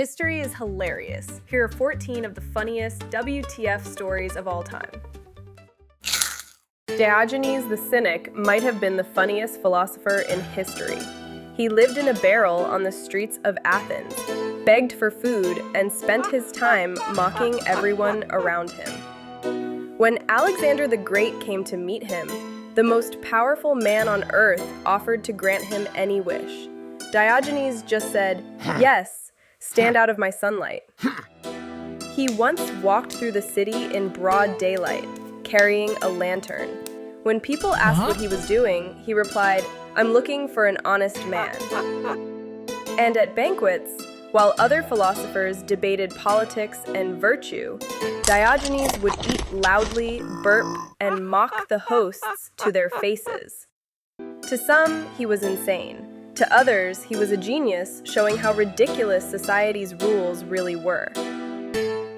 History is hilarious. Here are 14 of the funniest WTF stories of all time. Diogenes the Cynic might have been the funniest philosopher in history. He lived in a barrel on the streets of Athens, begged for food, and spent his time mocking everyone around him. When Alexander the Great came to meet him, the most powerful man on earth offered to grant him any wish. Diogenes just said, "Yes, stand out of my sunlight." He once walked through the city in broad daylight, carrying a lantern. When people asked what he was doing, he replied, "I'm looking for an honest man." And at banquets, while other philosophers debated politics and virtue, Diogenes would eat loudly, burp, and mock the hosts to their faces. To some, he was insane. To others, he was a genius, showing how ridiculous society's rules really were.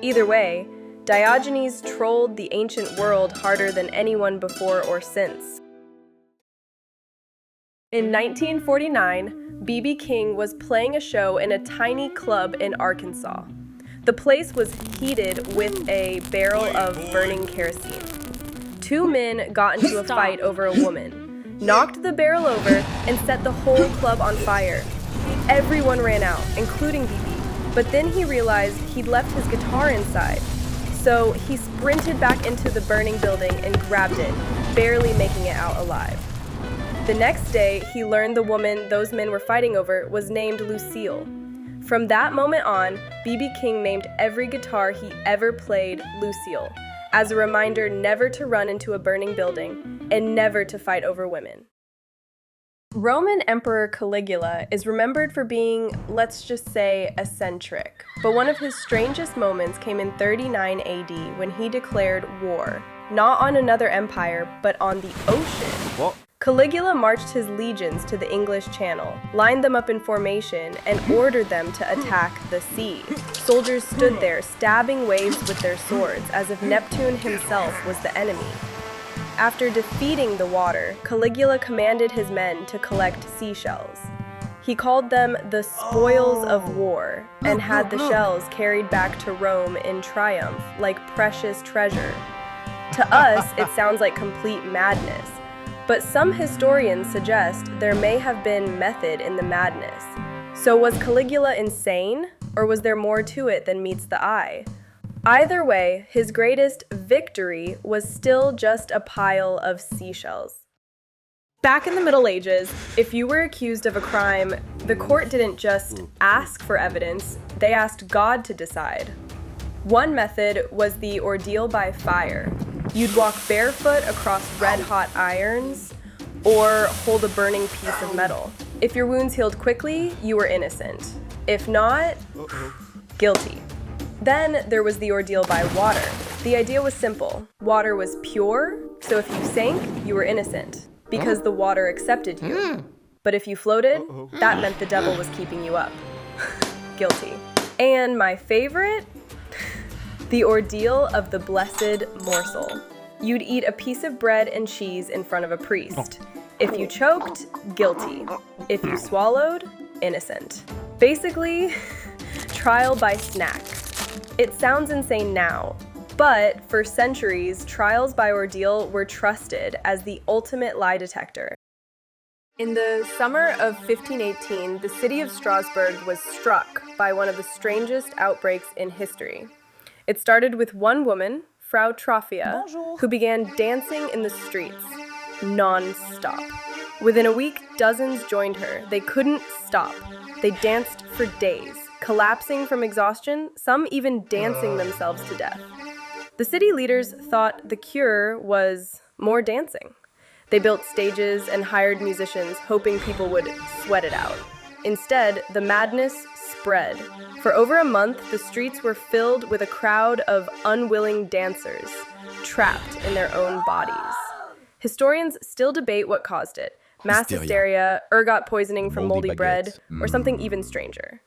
Either way, Diogenes trolled the ancient world harder than anyone before or since. In 1949, B.B. King was playing a show in a tiny club in Arkansas. The place was heated with a barrel of burning kerosene. Two men got into a fight over a woman, knocked the barrel over, and set the whole club on fire. Everyone ran out, including B.B., but then he realized he'd left his guitar inside. So he sprinted back into the burning building and grabbed it, barely making it out alive. The next day, he learned the woman those men were fighting over was named Lucille. From that moment on, B.B. King named every guitar he ever played Lucille, as a reminder never to run into a burning building and never to fight over women. Roman Emperor Caligula is remembered for being, let's just say, eccentric. But one of his strangest moments came in 39 AD when he declared war, not on another empire, but on the ocean. What? Caligula marched his legions to the English Channel, lined them up in formation, and ordered them to attack the sea. Soldiers stood there, stabbing waves with their swords, as if Neptune himself was the enemy. After defeating the water, Caligula commanded his men to collect seashells. He called them the spoils of war, and had the shells carried back to Rome in triumph, like precious treasure. To us, it sounds like complete madness. But some historians suggest there may have been method in the madness. So was Caligula insane, or was there more to it than meets the eye? Either way, his greatest victory was still just a pile of seashells. Back in the Middle Ages, if you were accused of a crime, the court didn't just ask for evidence, they asked God to decide. One method was the ordeal by fire. You'd walk barefoot across red-hot irons or hold a burning piece of metal. If your wounds healed quickly, you were innocent. If not, guilty. Then there was the ordeal by water. The idea was simple. Water was pure, so if you sank, you were innocent, because the water accepted you. But if you floated, that meant the devil was keeping you up. Guilty. And my favorite? The ordeal of the blessed morsel. You'd eat a piece of bread and cheese in front of a priest. If you choked, guilty. If you swallowed, innocent. Basically, trial by snack. It sounds insane now, but for centuries, trials by ordeal were trusted as the ultimate lie detector. In the summer of 1518, the city of Strasbourg was struck by one of the strangest outbreaks in history. It started with one woman, Frau Trophia, who began dancing in the streets, non-stop. Within a week, dozens joined her. They couldn't stop. They danced for days, collapsing from exhaustion, some even dancing themselves to death. The city leaders thought the cure was more dancing. They built stages and hired musicians, hoping people would sweat it out. Instead, the madness spread. For over a month, the streets were filled with a crowd of unwilling dancers, trapped in their own bodies. Historians still debate what caused it: mass hysteria, ergot poisoning from moldy bread, or something even stranger.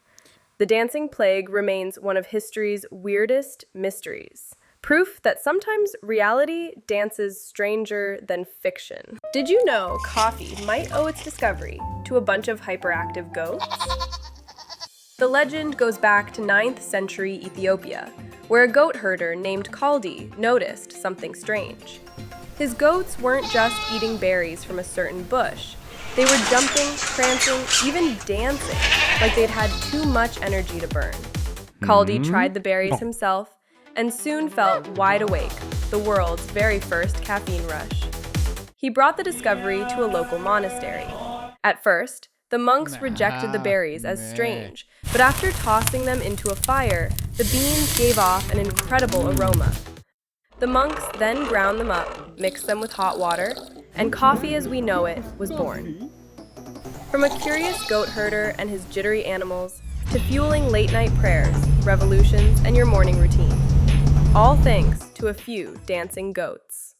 The dancing plague remains one of history's weirdest mysteries. Proof that sometimes reality dances stranger than fiction. Did you know coffee might owe its discovery to a bunch of hyperactive goats? The legend goes back to 9th century Ethiopia, where a goat herder named Kaldi noticed something strange. His goats weren't just eating berries from a certain bush. They were jumping, prancing, even dancing, like they'd had too much energy to burn. Kaldi tried the berries himself and soon felt wide awake, the world's very first caffeine rush. He brought the discovery to a local monastery. At first, the monks rejected the berries as strange, but after tossing them into a fire, the beans gave off an incredible aroma. The monks then ground them up, mixed them with hot water, and coffee as we know it was born. From a curious goat herder and his jittery animals, to fueling late-night prayers, revolutions, and your morning routine. All thanks to a few dancing goats.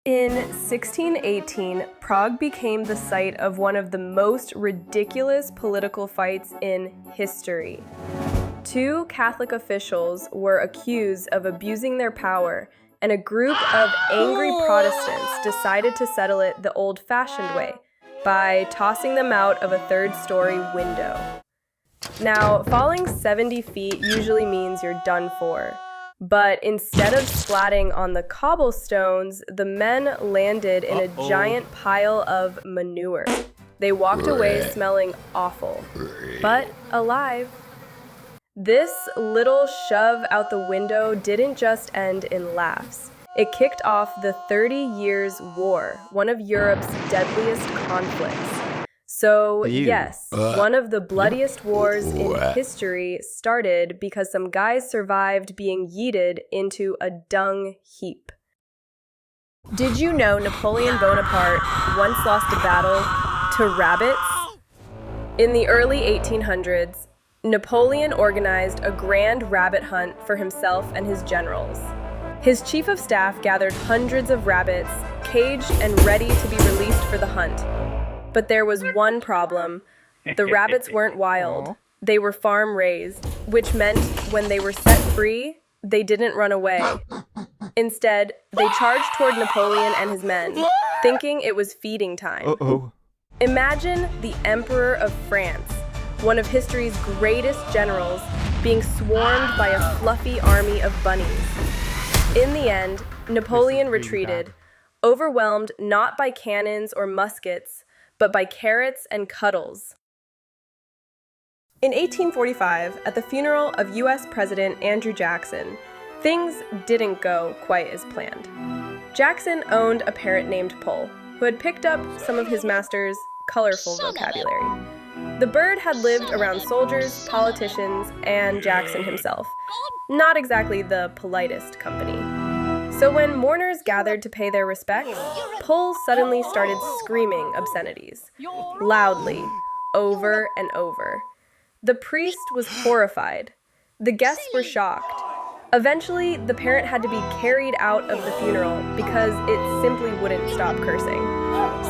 In 1618, Prague became the site of one of the most ridiculous political fights in history. 2 Catholic officials were accused of abusing their power, and a group of angry Protestants decided to settle it the old-fashioned way, by tossing them out of a 3rd-story window. Now, falling 70 feet usually means you're done for. But instead of splatting on the cobblestones, the men landed in a giant pile of manure. They walked away smelling awful, but alive. This little shove out the window didn't just end in laughs. It kicked off the 30 Years' War, one of Europe's deadliest conflicts. So, yes, one of the bloodiest wars in history started because some guys survived being yeeted into a dung heap. Did you know Napoleon Bonaparte once lost a battle to rabbits? In the early 1800s, Napoleon organized a grand rabbit hunt for himself and his generals. His chief of staff gathered hundreds of rabbits, caged and ready to be released for the hunt. But there was one problem. The rabbits weren't wild. They were farm-raised, which meant when they were set free, they didn't run away. Instead, they charged toward Napoleon and his men, thinking it was feeding time. Imagine the Emperor of France, one of history's greatest generals, being swarmed by a fluffy army of bunnies. In the end, Napoleon retreated, overwhelmed not by cannons or muskets, but by carrots and cuddles. In 1845, at the funeral of U.S. President Andrew Jackson, things didn't go quite as planned. Jackson owned a parrot named Pol, who had picked up some of his master's colorful vocabulary. The bird had lived around soldiers, politicians, and Jackson himself. Not exactly the politest company. So when mourners gathered to pay their respects, Pol suddenly started screaming obscenities, loudly, over and over. The priest was horrified. The guests were shocked. Eventually, the parrot had to be carried out of the funeral because it simply wouldn't stop cursing.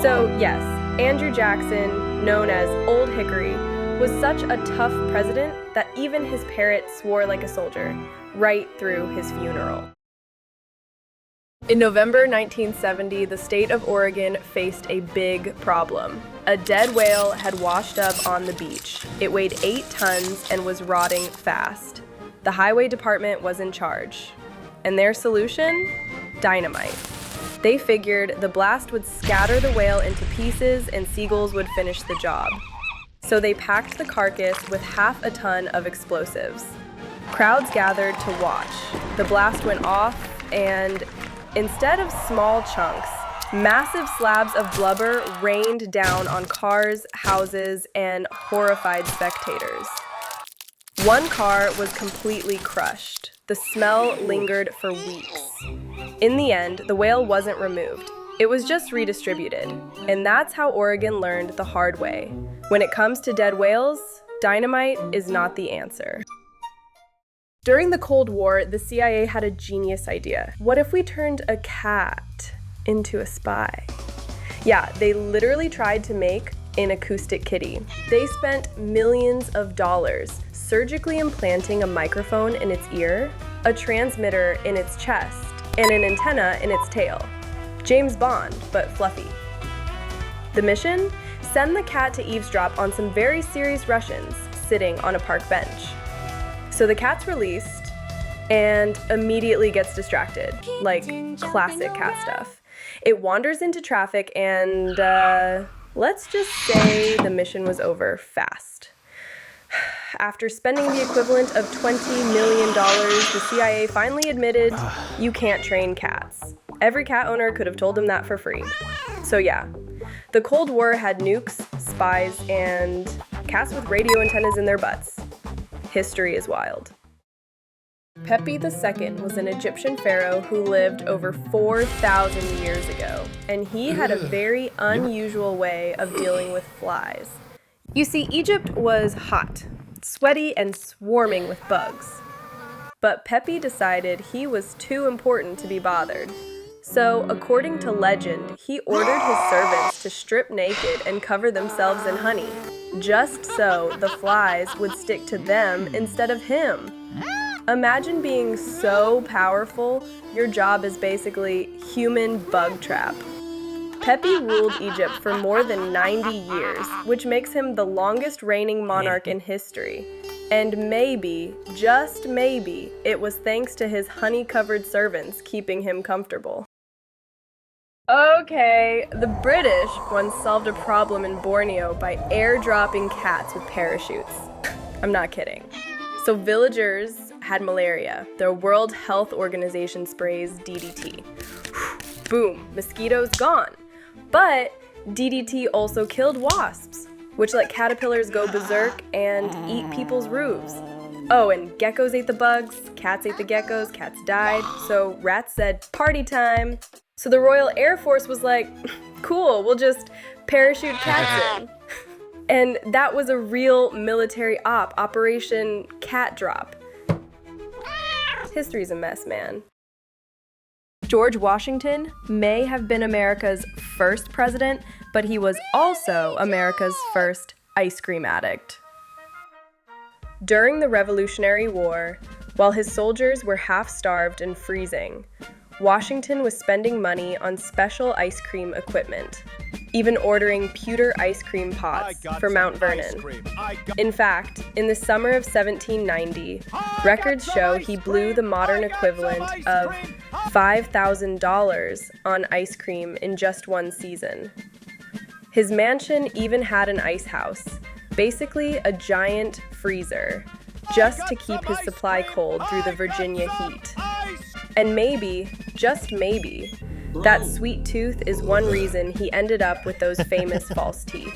So yes, Andrew Jackson, known as Old Hickory, was such a tough president that even his parrot swore like a soldier, right through his funeral. In November 1970, the state of Oregon faced a big problem. A dead whale had washed up on the beach. It weighed 8 tons and was rotting fast. The highway department was in charge. And their solution? Dynamite. They figured the blast would scatter the whale into pieces and seagulls would finish the job. So they packed the carcass with half a ton of explosives. Crowds gathered to watch. The blast went off and instead of small chunks, massive slabs of blubber rained down on cars, houses, and horrified spectators. One car was completely crushed. The smell lingered for weeks. In the end, the whale wasn't removed. It was just redistributed. And that's how Oregon learned the hard way. When it comes to dead whales, dynamite is not the answer. During the Cold War, the CIA had a genius idea. What if we turned a cat into a spy? Yeah, they literally tried to make an acoustic kitty. They spent millions of dollars surgically implanting a microphone in its ear, a transmitter in its chest, and an antenna in its tail. James Bond, but fluffy. The mission? send the cat to eavesdrop on some very serious Russians sitting on a park bench. So the cat's released and immediately gets distracted, like classic cat stuff. It wanders into traffic and, let's just say the mission was over fast. After spending the equivalent of $20 million, the CIA finally admitted you can't train cats. Every cat owner could have told him that for free. So yeah, the Cold War had nukes, spies, and cats with radio antennas in their butts. History is wild. Pepi II was an Egyptian pharaoh who lived over 4,000 years ago, and he had a very unusual way of dealing with flies. You see, Egypt was hot, sweaty, and swarming with bugs. But Pepi decided he was too important to be bothered. So, according to legend, he ordered his servants to strip naked and cover themselves in honey, just so the flies would stick to them instead of him. Imagine being so powerful, your job is basically human bug trap. Pepi ruled Egypt for more than 90 years, which makes him the longest reigning monarch in history. And maybe, just maybe, it was thanks to his honey-covered servants keeping him comfortable. Okay, the British once solved a problem in Borneo by airdropping cats with parachutes. I'm not kidding. So villagers had malaria. The World Health Organization sprays DDT. Boom, mosquitoes gone. But DDT also killed wasps, which let caterpillars go berserk and eat people's roofs. Oh, and geckos ate the bugs, cats ate the geckos, cats died, so rats said, party time. So the Royal Air Force was like, cool, we'll just parachute cats in. And that was a real military op, Operation Cat Drop. History's a mess, man. George Washington may have been America's first president, but he was also America's first ice cream addict. During the Revolutionary War, while his soldiers were half-starved and freezing, Washington was spending money on special ice cream equipment, even ordering pewter ice cream pots for Mount Vernon. In fact, in the summer of 1790, records show he blew the modern equivalent of $5,000 on ice cream in just one season. His mansion even had an ice house, basically a giant freezer, just to keep his supply cold through the Virginia heat. And maybe, just maybe, that sweet tooth is one reason he ended up with those famous false teeth.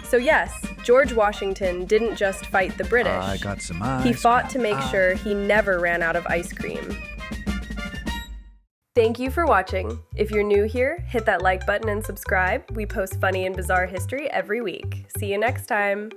So yes, George Washington didn't just fight the British. I got some ice. He fought to make sure he never ran out of ice cream. Thank you for watching. If you're new here, hit that like button and subscribe. We post funny and bizarre history every week. See you next time.